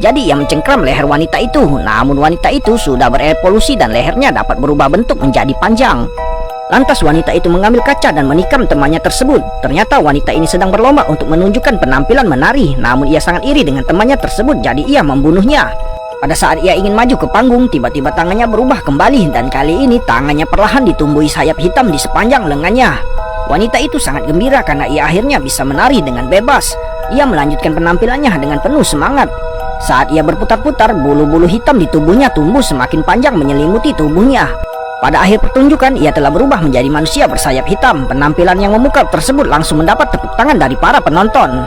Jadi ia mencengkram leher wanita itu. Namun wanita itu sudah berevolusi dan lehernya dapat berubah bentuk menjadi panjang. Lantas wanita itu mengambil kaca dan menikam temannya tersebut. Ternyata wanita ini sedang berlomba untuk menunjukkan penampilan menari. Namun ia sangat iri dengan temannya tersebut, jadi ia membunuhnya. Pada saat ia ingin maju ke panggung, tiba-tiba tangannya berubah kembali. Dan kali ini tangannya perlahan ditumbuhi sayap hitam di sepanjang lengannya. Wanita itu sangat gembira karena ia akhirnya bisa menari dengan bebas. Ia melanjutkan penampilannya dengan penuh semangat. Saat ia berputar-putar, bulu-bulu hitam di tubuhnya tumbuh semakin panjang menyelimuti tubuhnya. Pada akhir pertunjukan, ia telah berubah menjadi manusia bersayap hitam. Penampilan yang memukau tersebut langsung mendapat tepuk tangan dari para penonton.